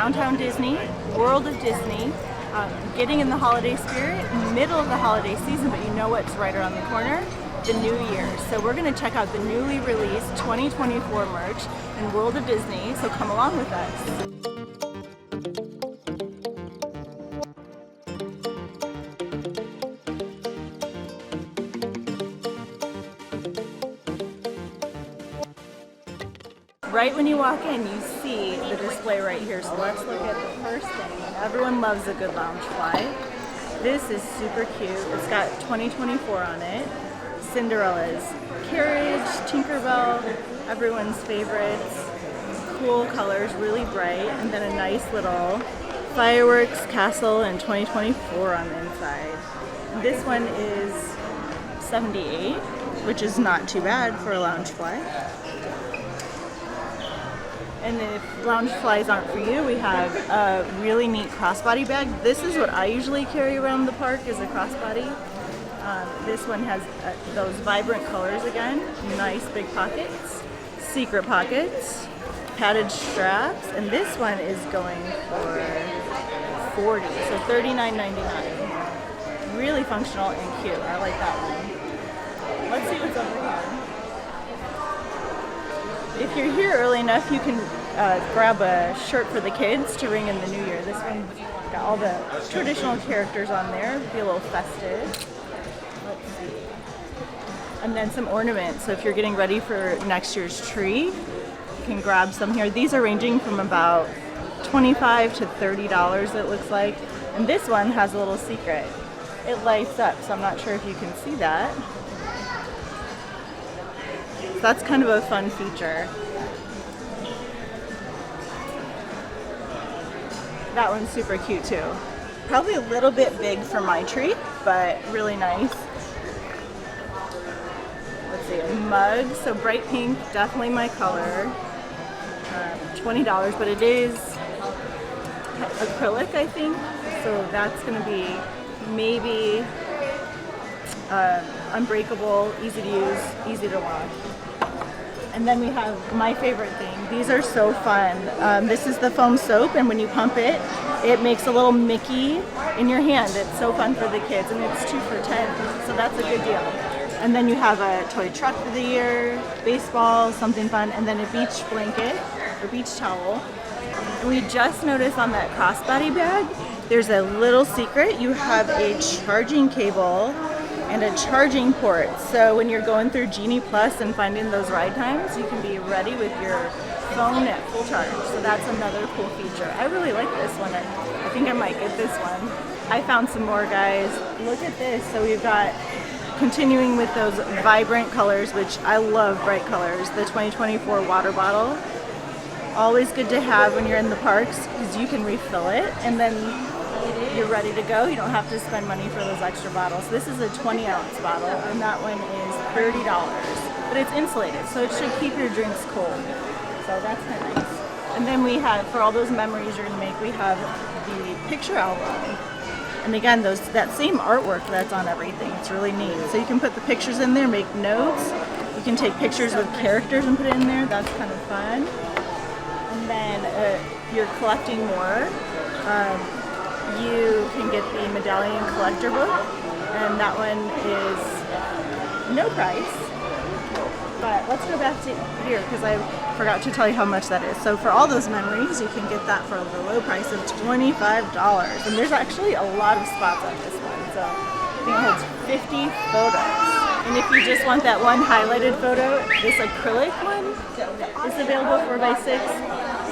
Downtown Disney, World of Disney, getting in the holiday spirit, middle of the holiday season, but you know what's right around the corner? The New Year. So we're going to check out the newly released 2024 merch in World of Disney, so come along with us. Right when you walk in, you see the display right here. So let's look at the first thing. Everyone loves a good lounge fly. This is super cute. It's got 2024 on it. Cinderella's carriage, Tinkerbell, everyone's favorites. Cool colors, really bright. And then a nice little fireworks castle in 2024 on the inside. This one is $78, which is not too bad for a lounge fly. And if lounge flies aren't for you, we have a really neat crossbody bag. This is what I usually carry around the park, is a crossbody. This one has those vibrant colors again, nice big pockets, secret pockets, padded straps, and this one is going for $40, so $39.99. Really functional and cute. I like that one. Let's see what's over here. If you're here early enough, you can grab a shirt for the kids to ring in the new year. This one's got all the traditional characters on there, be a little festive. Let's see. And then some ornaments. So if you're getting ready for next year's tree, you can grab some here. These are ranging from about $25 to $30, it looks like. And this one has a little secret. It lights up, so I'm not sure if you can see that. So that's kind of a fun feature. That one's super cute too. Probably a little bit big for my tree, but really nice. Let's see, a mug, so bright pink, definitely my color. $20, but it is acrylic, I think. So that's gonna be maybe unbreakable, easy to use, easy to wash. And then we have my favorite thing. These are so fun. This is the foam soap, and when you pump it, it makes a little Mickey in your hand. It's so fun for the kids, and it's 2 for $10, so that's a good deal. And then you have a toy truck for the year, baseball, something fun, and then a beach blanket or beach towel. And we just noticed on that crossbody bag, there's a little secret. You have a charging cable and a charging port. So when you're going through Genie Plus and finding those ride times, you can be ready with your phone at full charge. So that's another cool feature. I really like this one. I think I might get this one. I found some more, guys. Look at this. So we've got, continuing with those vibrant colors, which I love bright colors, the 2024 water bottle. Always good to have when you're in the parks because you can refill it and then you're ready to go. You don't have to spend money for those extra bottles. This is a 20-ounce bottle, and that one is $30. But it's insulated, so it should keep your drinks cold. So that's kind of nice. And then we have, for all those memories you're going to make, we have the picture album. And again, that same artwork that's on everything. It's really neat. So you can put the pictures in there, make notes. You can take pictures with characters and put it in there. That's kind of fun. And then you're collecting more. You can get the Medallion Collector book, and that one is no price. But let's go back to here because I forgot to tell you how much that is. So for all those memories, you can get that for the low price of $25. And there's actually a lot of spots on this one. So I think it has 50 photos. And if you just want that one highlighted photo, this acrylic one is available 4x6.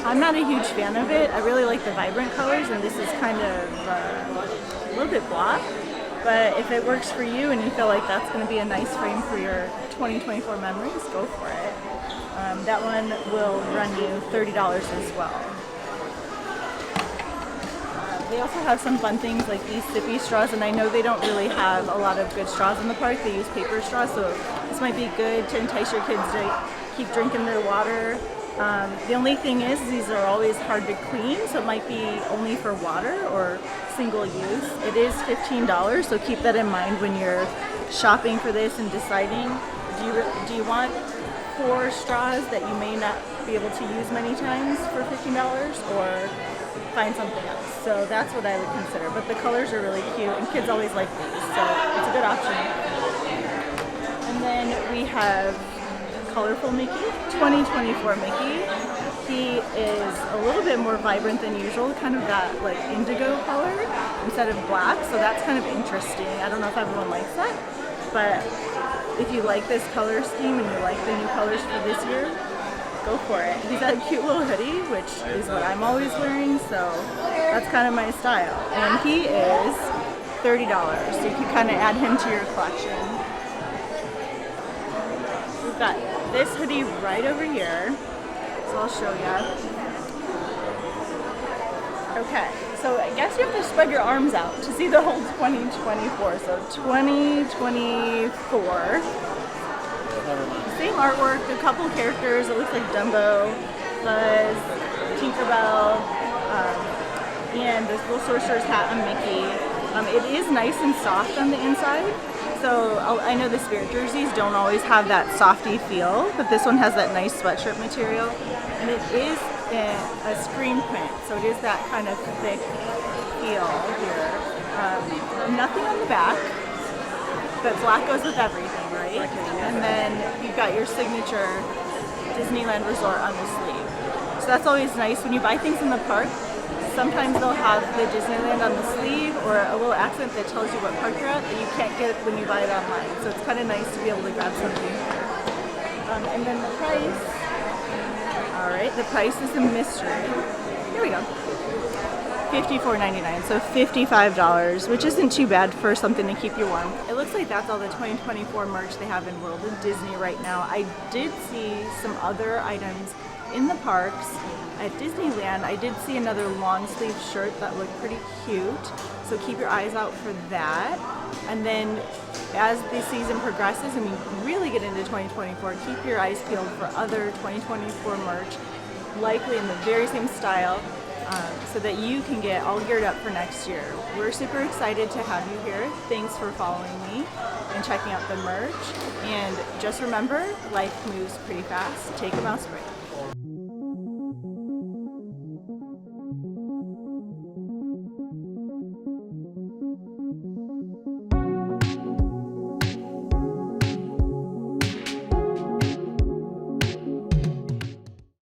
I'm not a huge fan of it. I really like the vibrant colors, and this is kind of a little bit blah. But if it works for you and you feel like that's going to be a nice frame for your 2024 memories, go for it. That one will run you $30 as well. They also have some fun things like these sippy straws, and I know they don't really have a lot of good straws in the park. They use paper straws, so this might be good to entice your kids to keep drinking their water. The only thing is these are always hard to clean, so it might be only for water or single use. It is $15, so keep that in mind when you're shopping for this and deciding, do you want 4 straws that you may not be able to use many times for $15, or find something else. So that's what I would consider. But the colors are really cute, and kids always like these, so it's a good option. And then we have colorful Mickey, 2024 Mickey. He is a little bit more vibrant than usual, kind of that like indigo color instead of black, so that's kind of interesting. I don't know if everyone likes that, but if you like this color scheme and you like the new colors for this year, go for it. He's got a cute little hoodie, which is what I'm always wearing, so that's kind of my style. And he is $30, so you can kind of add him to your collection. We've got this hoodie right over here, so I'll show you. Okay, so I guess you have to spread your arms out to see the whole 2024. So 2024. Same artwork, a couple characters. It looks like Dumbo, Buzz, Tinkerbell, and this little sorcerer's hat on Mickey. It is nice and soft on the inside. So I know the Spirit jerseys don't always have that softy feel, but this one has that nice sweatshirt material. And it is a screen print, so it is that kind of thick feel here. Nothing on the back, but black goes with everything, right? And then you've got your signature Disneyland Resort on the sleeve. So that's always nice when you buy things in the park. Sometimes they'll have the Disneyland on the sleeve or a little accent that tells you what park you're at that you can't get when you buy it online. So it's kind of nice to be able to grab something here. And then the price. All right, the price is a mystery. Here we go. $54.99, so $55, which isn't too bad for something to keep you warm. It looks like that's all the 2024 merch they have in World of Disney right now. I did see some other items in the parks. At Disneyland, I did see another long sleeve shirt that looked pretty cute, so keep your eyes out for that. And then as the season progresses and we really get into 2024, keep your eyes peeled for other 2024 merch, likely in the very same style, so that you can get all geared up for next year. We're super excited to have you here. Thanks for following me and checking out the merch. And just remember, life moves pretty fast. Take a mouse break.